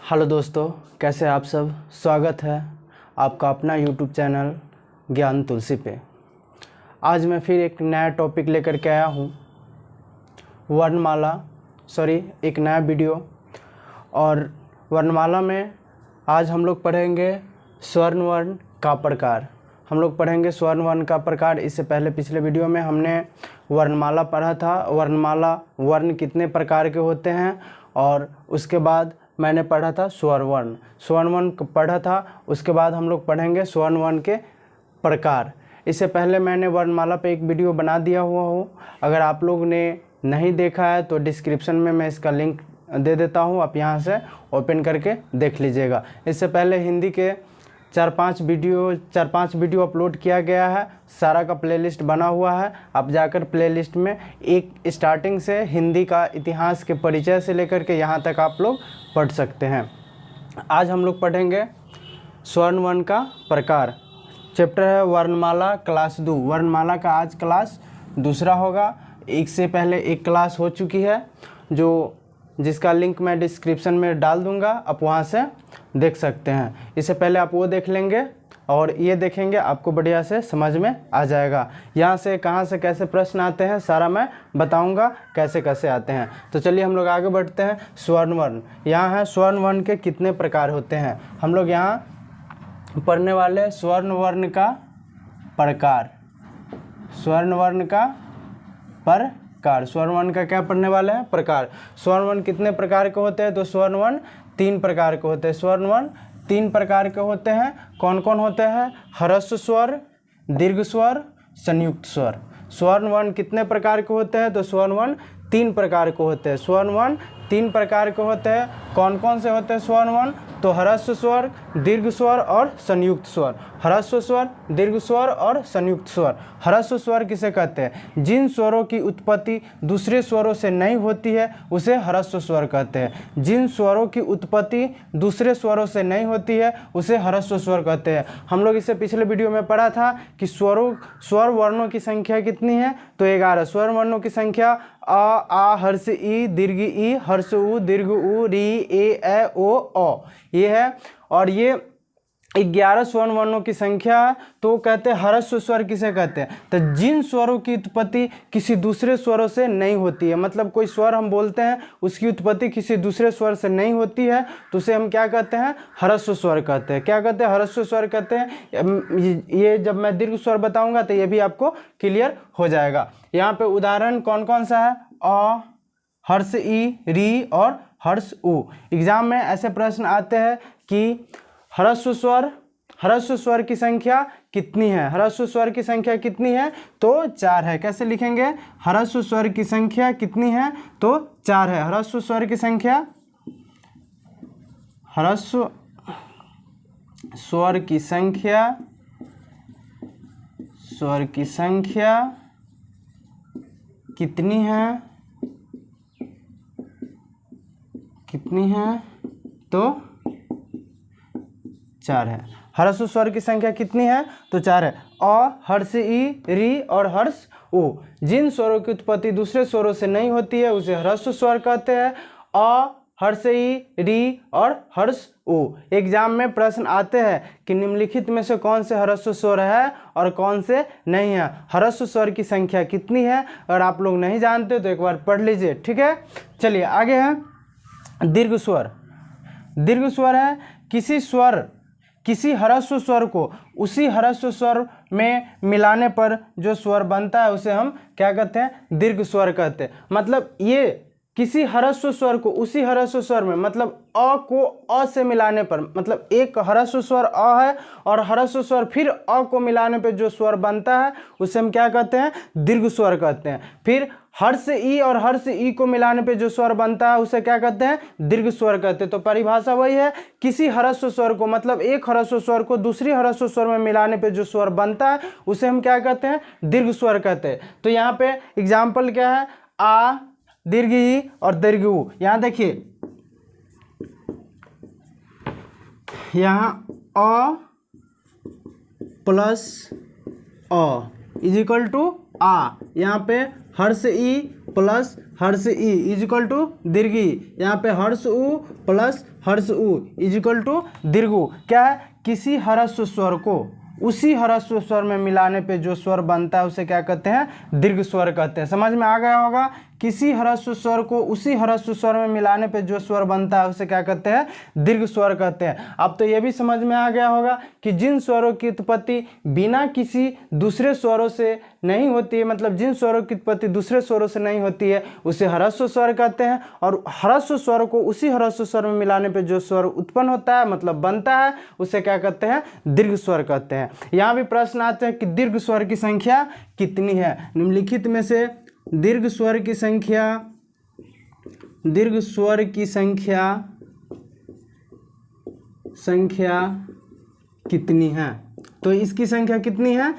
Hello दोस्तों, कैसे आप सब। स्वागत है आपका अपना यूट्यूब चैनल ज्ञान तुलसी पे। आज मैं फिर एक नया टॉपिक लेकर के आया हूँ, एक नया वीडियो। और वर्णमाला में आज हम लोग पढ़ेंगे स्वर्ण वर्ण का प्रकार। इससे पहले पिछले वीडियो में हमने वर्णमाला पढ़ा था, वर्णमाला वर्ण कितने प्रकार के होते हैं, और उसके बाद मैंने पढ़ा था स्वर्ण वर्ण पढ़ा था। उसके बाद हम लोग पढ़ेंगे स्वर्ण वर्ण के प्रकार। इससे पहले मैंने वर्णमाला पे एक वीडियो बना दिया हुआ हूँ, अगर आप लोग ने नहीं देखा है तो डिस्क्रिप्शन में मैं इसका लिंक दे देता हूँ, आप यहाँ से ओपन करके देख लीजिएगा। इससे पहले हिंदी के 4-5 वीडियो अपलोड किया गया है, सारा का प्लेलिस्ट बना हुआ है। आप जाकर प्लेलिस्ट में एक स्टार्टिंग से हिंदी का इतिहास के परिचय से लेकर के यहाँ तक आप लोग पढ़ सकते हैं। आज हम लोग पढ़ेंगे स्वर्ण वर्ण का प्रकार। चैप्टर है वर्णमाला क्लास 2। वर्णमाला का आज क्लास दूसरा होगा। एक से पहले एक क्लास हो चुकी है जिसका लिंक मैं डिस्क्रिप्शन में डाल दूंगा, आप वहाँ से देख सकते हैं। इससे पहले आप वो देख लेंगे और ये देखेंगे, आपको बढ़िया से समझ में आ जाएगा। यहाँ से कहाँ से कैसे प्रश्न आते हैं सारा मैं बताऊंगा, कैसे कैसे आते हैं। तो चलिए हम लोग आगे बढ़ते हैं। स्वर्ण वर्ण, यहाँ है स्वर्ण वर्ण के कितने प्रकार होते हैं। हम लोग यहाँ पढ़ने वाले स्वर्ण वर्ण का प्रकार। स्वर्ण वर्ण का क्या पढ़ने वाले हैं? प्रकार। स्वर्ण वर्ण कितने प्रकार के होते हैं? तो स्वर्ण वर्ण 3 प्रकार के होते हैं। स्वर्ण वर्ण 3 प्रकार के होते हैं। कौन कौन होते हैं? ह्रस्व स्वर, दीर्घ स्वर, संयुक्त स्वर। स्वर्ण वर्ण कितने प्रकार के होते हैं? तो स्वर्ण वर्ण 3 प्रकार के होते हैं। स्वर्ण वर्ण 3 प्रकार के होते हैं। कौन कौन से होते हैं स्वर्ण वर्ण? तो ह्रस्व स्वर, दीर्घ स्वर और संयुक्त स्वर। ह्रस्व स्वर, दीर्घ स्वर और संयुक्त स्वर। ह्रस्व स्वर किसे कहते हैं? जिन स्वरों की उत्पत्ति दूसरे स्वरों से नहीं होती है उसे ह्रस्व स्वर कहते हैं। जिन स्वरों की उत्पत्ति दूसरे स्वरों से नहीं होती है उसे ह्रस्व स्वर कहते हैं। हम लोग इससे पिछले वीडियो में पढ़ा था कि स्वर वर्णों की संख्या कितनी है? तो 11। स्वर वर्णों की संख्या आ हर्ष ई, दीर्घ ई, हर्ष उ, दीर्घ उ, री, ए ओ ये है। और ये 11 स्वर्ण वर्णों की संख्या है। तो कहते हैं ह्रस्व स्वर किसे कहते हैं? तो जिन स्वरों की उत्पत्ति किसी दूसरे स्वरों से नहीं होती है, मतलब कोई स्वर हम बोलते हैं उसकी उत्पत्ति किसी दूसरे स्वर से नहीं होती है तो उसे हम क्या कहते हैं? ह्रस्व स्वर कहते हैं। क्या कहते हैं? ह्रस्व स्वर कहते हैं। ये जब मैं दीर्घ स्वर बताऊंगा तो ये भी आपको क्लियर हो जाएगा। यहाँ पे उदाहरण कौन कौन सा है? अ, हर्ष ई, री और हर्ष उ। एग्जाम में ऐसे प्रश्न आते हैं कि ह्रस्व स्वर की संख्या कितनी है? ह्रस्व स्वर की संख्या कितनी है? तो 4 है। कैसे लिखेंगे? ह्रस्व स्वर की संख्या कितनी है? तो 4 है। ह्रस्व स्वर की संख्या कितनी है? तो 4 है। ह्रस्व स्वर की संख्या कितनी है? तो 4 है। अ, हर्ष ई, री और हर्ष उ। जिन स्वरों की उत्पत्ति दूसरे स्वरों से नहीं होती है उसे ह्रस्व स्वर कहते हैं। अ, हर्ष ई, री और हर्ष उ। एग्जाम में प्रश्न आते हैं कि निम्नलिखित में से कौन से ह्रस्व स्वर है और कौन से नहीं है। ह्रस्व स्वर की संख्या कितनी है? अगर आप लोग नहीं जानते तो एक बार पढ़ लीजिए, ठीक है। चलिए आगे है दीर्घ स्वर। दीर्घ स्वर है किसी ह्रस्व स्वर को उसी ह्रस्व स्वर में मिलाने पर जो स्वर बनता है उसे हम क्या कहते हैं? दीर्घ स्वर कहते हैं। मतलब ये किसी ह्रस्व स्वर को उसी ह्रस्व स्वर में, मतलब अ को अ से मिलाने पर, मतलब एक ह्रस्व स्वर अ है और ह्रस्व स्वर फिर अ को मिलाने पर जो स्वर बनता है उसे हम क्या कहते हैं? दीर्घ स्वर कहते हैं। फिर हर्ष ई और हर्ष ई को मिलाने पे जो स्वर बनता है उसे क्या कहते हैं? दीर्घ स्वर कहते हैं। तो परिभाषा वही है, किसी ह्रस्व स्वर को, मतलब एक ह्रस्व स्वर को दूसरी ह्रस्व स्वर में मिलाने पे जो स्वर बनता है उसे हम क्या कहते हैं? दीर्घ स्वर कहते हैं। तो यहाँ पे एग्जाम्पल क्या है? आ, दीर्घ ई और दीर्घ उ। यहाँ देखिए, यहाँ अ प्लस अ, इज इक्वल टू आ, यहाँ पे हर्ष ई प्लस हर्ष ई इज इक्वल टू दीर्घ ई, यहाँ पे हर्ष उ प्लस हर्ष उ इज इक्वल टू दीर्घ उ। क्या है, किसी ह्रस्व स्वर को उसी ह्रस्व स्वर में मिलाने पे जो स्वर बनता है उसे क्या कहते हैं, दीर्घ स्वर कहते हैं। समझ में आ गया होगा, किसी ह्रस्व स्वर को उसी ह्रस्व स्वर में मिलाने पे जो स्वर बनता है उसे क्या कहते हैं, दीर्घ स्वर कहते हैं। अब तो ये भी समझ में आ गया होगा कि जिन स्वरों की उत्पत्ति बिना किसी दूसरे स्वरों से नहीं होती है, मतलब जिन स्वरों की उत्पत्ति दूसरे स्वरों से नहीं होती है उसे ह्रस्व स्वर कहते हैं, और ह्रस्व स्वर को उसी ह्रस्व स्वर में मिलाने पे जो स्वर उत्पन्न होता है मतलब बनता है उसे क्या कहते हैं, दीर्घ स्वर कहते हैं। यहाँ भी प्रश्न आते हैं कि दीर्घ स्वर की संख्या कितनी है। निम्नलिखित में से दीर्घ स्वर की संख्या कितनी है। तो इसकी संख्या कितनी है,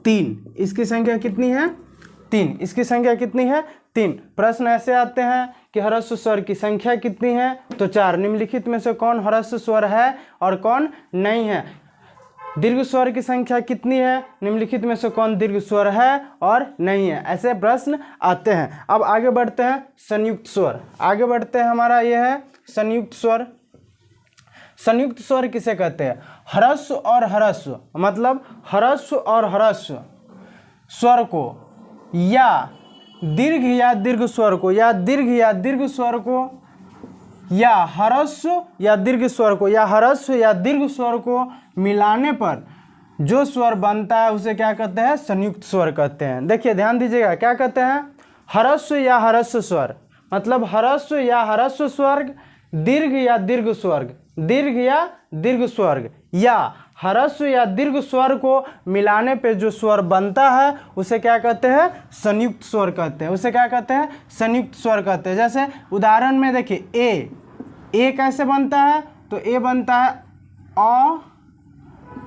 3। इसकी संख्या कितनी है, 3। इसकी संख्या कितनी है, 3। प्रश्न ऐसे आते हैं कि ह्रस्व स्वर की संख्या कितनी है, तो 4। निम्नलिखित में से कौन ह्रस्व स्वर है और कौन नहीं है। दीर्घ स्वर की संख्या कितनी है, निम्नलिखित में से कौन दीर्घ स्वर है और नहीं है, ऐसे प्रश्न आते हैं। अब आगे बढ़ते हैं संयुक्त स्वर, आगे बढ़ते हैं। हमारा यह है संयुक्त स्वर। संयुक्त स्वर किसे कहते हैं, ह्रस्व और ह्रस्व, मतलब ह्रस्व और ह्रस्व स्वर को या दीर्घ या दीर्घ स्वर को या दीर्घ या दीर्घ स्वर को या ह्रस्व या दीर्घ स्वर को या ह्रस्व या दीर्घ स्वर को मिलाने पर जो स्वर बनता है उसे क्या कहते हैं, संयुक्त स्वर कहते हैं। देखिए ध्यान दीजिएगा, क्या कहते हैं, ह्रस्व या ह्रस्व स्वर, मतलब ह्रस्व या ह्रस्व स्वर्ग, दीर्घ या दीर्घ स्वर्ग, दीर्घ या दीर्घ स्वर्ग, या ह्रस्व या दीर्घ स्वर को मिलाने पे जो स्वर बनता है उसे क्या कहते हैं, संयुक्त स्वर कहते हैं। उसे क्या कहते हैं, संयुक्त स्वर कहते हैं। जैसे उदाहरण में देखिए ए कैसे बनता है, तो ए बनता है अ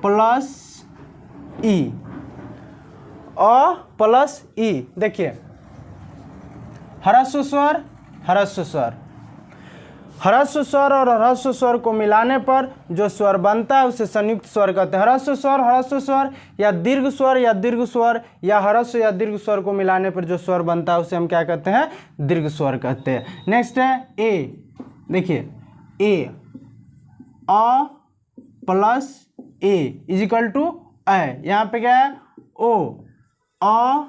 प्लस ई, अ प्लस ई। देखिए ह्रस्व स्वर, ह्रस्व स्वर, ह्रस्व स्वर और ह्रस्व स्वर को मिलाने पर जो स्वर बनता है उसे संयुक्त स्वर कहते हैं। ह्रस्व स्वर या दीर्घ स्वर या दीर्घ स्वर या ह्रस्व या दीर्घ स्वर को मिलाने पर जो स्वर बनता है उसे हम क्या कहते हैं, दीर्घ स्वर कहते हैं। नेक्स्ट है ए। देखिए ए, अ प्लस ए इज इक्वल टू ए। यहाँ पे क्या है, ओ, अ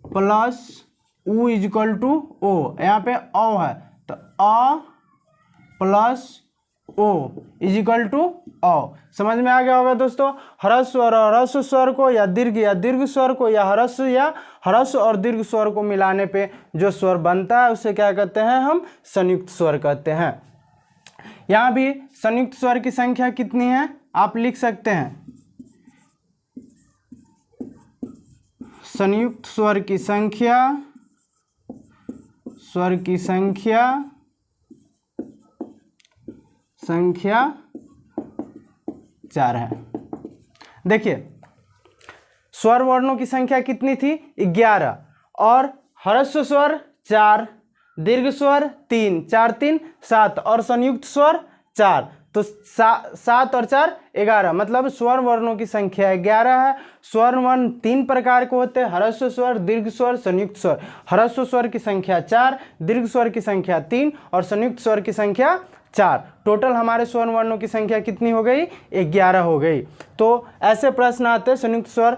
प्लस उ इज इक्वल टू ओ। यहाँ पे ओ है तो अ प्लस ओ इज इक्वल टू ओ। समझ में आ गया होगा दोस्तों। ह्रस्व और ह्रस्व स्वर को या दीर्घ स्वर को या ह्रस्व और दीर्घ स्वर को मिलाने पे जो स्वर बनता है उसे क्या कहते हैं, हम संयुक्त स्वर कहते हैं। यहाँ भी संयुक्त स्वर की संख्या कितनी है आप लिख सकते हैं। संयुक्त स्वर की संख्या 4 है। देखिए स्वर वर्णों की संख्या कितनी थी, 11, और ह्रस्व स्वर 4, दीर्घ स्वर 3, 4 3 7 और संयुक्त स्वर 4। तो 7 और 4 11, मतलब स्वर वर्णों की संख्या 11 है। स्वर वर्ण 3 प्रकार के होते हैं, ह्रस्व स्वर, दीर्घ स्वर, संयुक्त स्वर। ह्रस्व स्वर की संख्या 4, दीर्घ स्वर की संख्या 3 और संयुक्त स्वर की संख्या 4। टोटल हमारे स्वर वर्णों की संख्या कितनी हो गई, 11 हो गई। तो ऐसे प्रश्न आते हैं, संयुक्त स्वर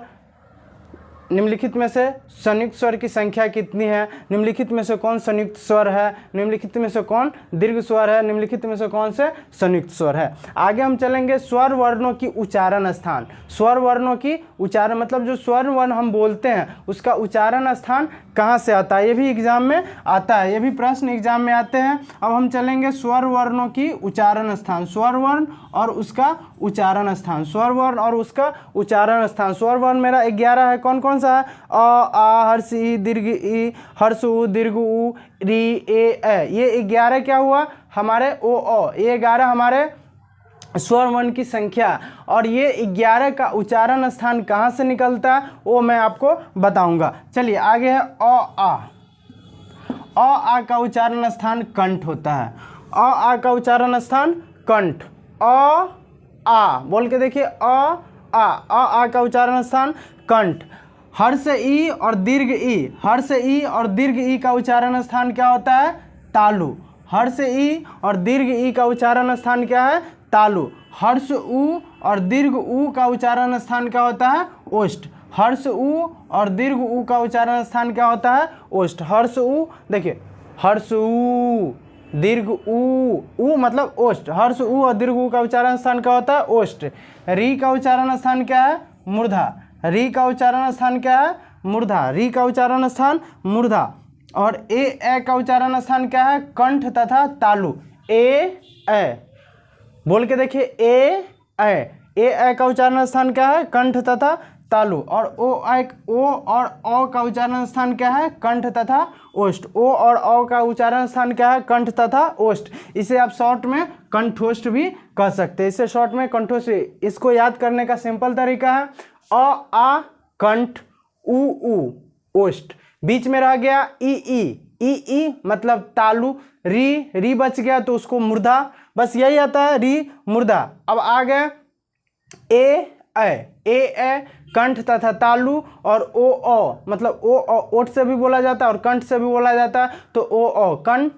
निम्नलिखित में से संयुक्त स्वर की संख्या कितनी है, निम्नलिखित में से कौन संयुक्त स्वर है, निम्नलिखित में से कौन दीर्घ स्वर है, निम्नलिखित में से कौन से संयुक्त स्वर है। आगे हम चलेंगे स्वर वर्णों की उच्चारण स्थान। स्वर वर्णों की उच्चारण मतलब जो स्वर वर्ण हम बोलते हैं उसका उच्चारण स्थान कहाँ से आता है, ये भी एग्जाम में आता है, ये भी प्रश्न एग्जाम में आते हैं। अब हम चलेंगे स्वर वर्णों की उच्चारण स्थान, स्वर वर्ण और उसका उच्चारण स्थान, स्वर वर्ण और उसका उच्चारण स्थान। स्वर वर्ण मेरा 11 है, कौन कौन सा है, अ आ हर्ष ई दीर्घ ई हर्ष उ दीर्घ उ री ए। ये 11 क्या हुआ हमारे ओ, ये 11 हमारे स्वर वर्ण की संख्या, और ये 11 का उच्चारण स्थान कहाँ से निकलता है वो मैं आपको बताऊंगा। चलिए आगे है अ आ का उच्चारण स्थान कंठ होता है। आ का उच्चारण स्थान कंठ, आ बोल के देखिए, आ का उच्चारण स्थान कंठ। हर्ष ई और दीर्घ ई, हर्ष ई और दीर्घ ई का उच्चारण स्थान क्या होता है? तालु। हर्ष ई और दीर्घ ई का उच्चारण स्थान क्या है? तालु। हर्ष उ और दीर्घ उ का उच्चारण स्थान क्या होता है? ओष्ठ। हर्ष उ और दीर्घ उ का उच्चारण स्थान क्या होता है? ओष्ठ। हर्ष उ, देखिए हर्ष उ, दीर्घ उ मतलब ओष्ठ। हर्ष उ और दीर्घ उ का उच्चारण स्थान क्या होता है? ओष्ठ। री का उच्चारण स्थान क्या है? मूर्धा। री का उच्चारण स्थान क्या है? मूर्धा। री का उच्चारण स्थान मूर्धा। और ए का उच्चारण स्थान क्या है? कंठ तथा तालु। ए बोल के देखिए, ए का उच्चारण स्थान क्या है? कंठ तथा तालु। और ओ और औ का उच्चारण स्थान क्या है? कंठ तथा ओष्ठ। ओ और औ का उच्चारण स्थान क्या है? कंठ तथा ओष्ठ। इसे आप शॉर्ट में कंठोष्ठ भी कह सकते हैं। इसे शॉर्ट में कंठोष्ठ। इसको याद करने का सिंपल तरीका है आ कंठ, उ ओष्ठ, बीच में रह गया ई मतलब तालु। री बच गया तो उसको मूर्धा, बस यही आता है, री मूर्धा। अब आ गए ए कंठ तथा तालु, और ओ मतलब ओ ओठ से भी बोला जाता है और कंठ से भी बोला जाता है, तो ओ कंठ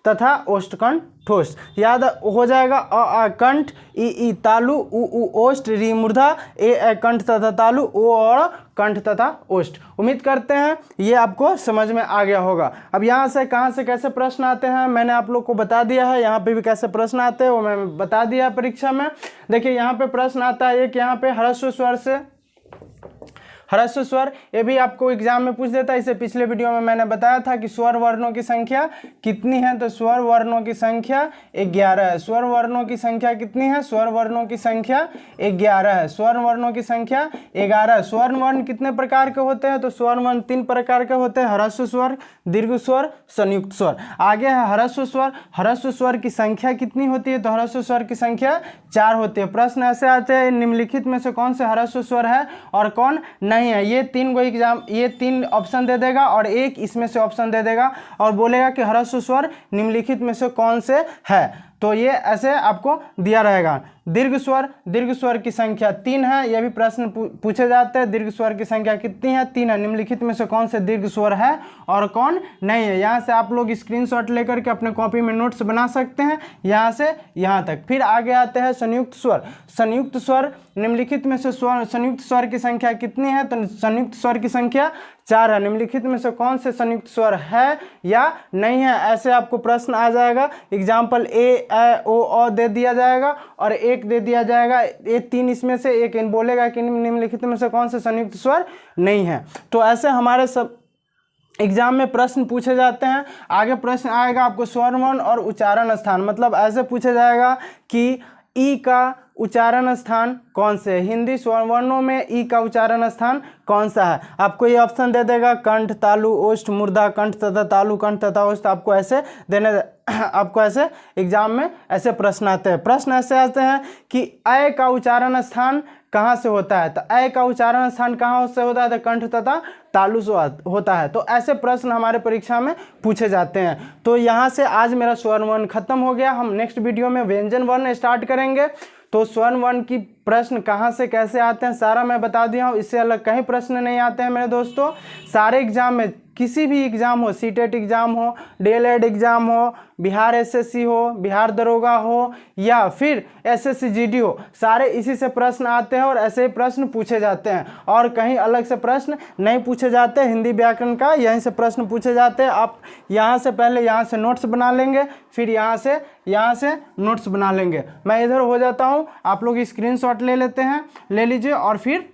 तथा ओष्ठ कंठोष्ठ याद हो जाएगा। अ कंठ, ई तालु, उ ओष्ठ, री मूर्धा, ए कंठ तथा तालु, ओ और कंठ तथा ओष्ठ। उम्मीद करते हैं ये आपको समझ में आ गया होगा। अब यहाँ से कहाँ से कैसे प्रश्न आते हैं मैंने आप लोग को बता दिया है। यहाँ पे भी कैसे प्रश्न आते हैं वो मैं बता दिया परीक्षा में। देखिए यहाँ पे प्रश्न आता है एक, यहाँ पे ह्रस्व स्वर से, ह्रस्व स्वर, ये भी आपको एग्जाम में पूछ देता है। इसे पिछले वीडियो में मैंने बताया था कि स्वर वर्णों की संख्या कितनी है, तो स्वर वर्णों की संख्या 11 है। स्वर वर्णों की संख्या कितनी है? स्वर वर्णों की संख्या 11 है। स्वर वर्णों की संख्या 11। स्वर वर्ण कितने प्रकार के होते हैं? तो स्वर वर्ण 3 प्रकार के होते हैं, ह्रस्व स्वर, दीर्घ स्वर, संयुक्त स्वर। आगे है ह्रस्व स्वर। ह्रस्व स्वर की संख्या कितनी होती है? तो ह्रस्व स्वर की संख्या 4 होती है। प्रश्न ऐसे आते हैं, निम्नलिखित में से कौन से ह्रस्व स्वर है और कौन नहीं है? ये 3 गो एग्जाम, ये 3 ऑप्शन दे देगा और एक इसमें से ऑप्शन दे देगा और बोलेगा कि ह्रस्व स्वर निम्नलिखित में से कौन से है। तो ये ऐसे आपको दिया रहेगा। दीर्घ स्वर की संख्या 3 है। यह भी प्रश्न पूछे जाते हैं, दीर्घ स्वर की संख्या कितनी है? 3 है। निम्नलिखित में से कौन से दीर्घ स्वर है और कौन नहीं है? यहाँ से आप लोग स्क्रीनशॉट लेकर के अपने कॉपी में नोट्स बना सकते हैं, यहाँ से यहाँ तक। फिर आगे आते हैं संयुक्त स्वर। संयुक्त स्वर, निम्नलिखित में से संयुक्त स्वर की संख्या कितनी है? तो संयुक्त स्वर की संख्या 4 है। निम्नलिखित में से कौन से संयुक्त स्वर है या नहीं है? ऐसे आपको प्रश्न आ जाएगा। एग्जाम्पल ए ओ दे दिया जाएगा और एक दे दिया जाएगा। ये 3 इसमें से एक इन बोलेगा कि निम्नलिखित में से कौन से संयुक्त स्वर नहीं है। तो ऐसे हमारे सब एग्जाम में प्रश्न पूछे जाते हैं। आगे प्रश्न आएगा आपको स्वर वर्ण और उच्चारण स्थान, मतलब ऐसे पूछे जाएगा कि ई का उच्चारण स्थान कौन से? हिंदी स्वर वर्णों में ई का उच्चारण स्थान कौन सा है? आपको ये ऑप्शन दे देगा, कंठ, तालु, ओष्ठ, मूर्धा, कंठ तथा तालु, कंठ तथा ओष्ठ। आपको ऐसे आपको ऐसे एग्जाम में ऐसे प्रश्न आते हैं। प्रश्न ऐसे आते हैं कि अ का उच्चारण स्थान कहाँ से होता है? तो अ का उच्चारण स्थान कहाँ से होता है? तो कंठ तथा तालु से होता है। तो ऐसे प्रश्न हमारे परीक्षा में पूछे जाते हैं। तो यहाँ से आज मेरा स्वर वर्ण खत्म हो गया। हम नेक्स्ट वीडियो में व्यंजन वर्ण स्टार्ट करेंगे। तो स्वर वर्ण की प्रश्न कहाँ से कैसे आते हैं सारा मैं बता दिया हूँ। इससे अलग कहीं प्रश्न नहीं आते हैं मेरे दोस्तों। सारे एग्जाम में, किसी भी एग्जाम हो, सीटेट एग्जाम हो, डीएलएड एग्जाम हो, बिहार एसएससी हो, बिहार दरोगा हो या फिर एसएससी जीडी हो, सारे इसी से प्रश्न आते हैं और ऐसे ही प्रश्न पूछे जाते हैं और कहीं अलग से प्रश्न नहीं पूछे जाते। हिंदी व्याकरण का यहीं से प्रश्न पूछे जाते हैं। आप यहाँ से पहले यहाँ से नोट्स बना लेंगे, फिर यहाँ से नोट्स बना लेंगे। मैं इधर हो जाता हूँ, आप लोग स्क्रीनशॉट ले लेते हैं, ले लीजिए और फिर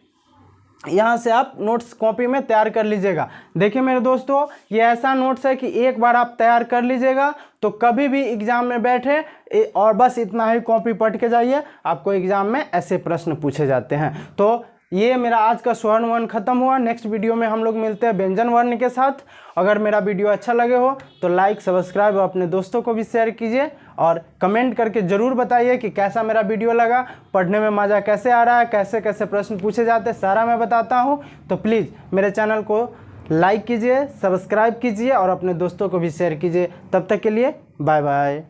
यहाँ से आप नोट्स कॉपी में तैयार कर लीजिएगा। देखिए मेरे दोस्तों, ये ऐसा नोट्स है कि एक बार आप तैयार कर लीजिएगा तो कभी भी एग्जाम में बैठे और बस इतना ही कॉपी पढ़ के जाइए, आपको एग्जाम में ऐसे प्रश्न पूछे जाते हैं। तो ये मेरा आज का स्वर्ण वर्ण खत्म हुआ। नेक्स्ट वीडियो में हम लोग मिलते हैं व्यंजन वर्ण के साथ। अगर मेरा वीडियो अच्छा लगे हो तो लाइक, सब्सक्राइब और अपने दोस्तों को भी शेयर कीजिए और कमेंट करके ज़रूर बताइए कि कैसा मेरा वीडियो लगा, पढ़ने में मज़ा कैसे आ रहा है, कैसे कैसे प्रश्न पूछे जाते हैं, सारा मैं बताता हूँ। तो प्लीज़ मेरे चैनल को लाइक कीजिए, सब्सक्राइब कीजिए और अपने दोस्तों को भी शेयर कीजिए। तब तक के लिए बाय बाय।